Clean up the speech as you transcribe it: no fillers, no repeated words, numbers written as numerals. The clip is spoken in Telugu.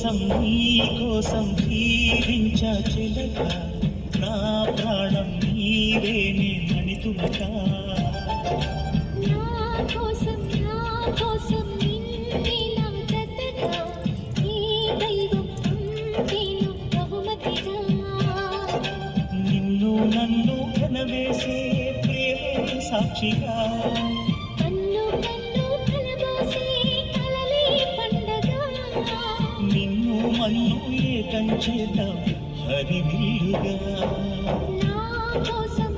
కోసం నీ కోసం జీవించ చిలక నా ప్రాణం నీవే నే మణితులక నిన్ను నన్ను కనవేసే ప్రేమ సాక్షిగా నిన్ను మన్ను ఏకం చేద్దాం హరివిల్లుగా నా కోసం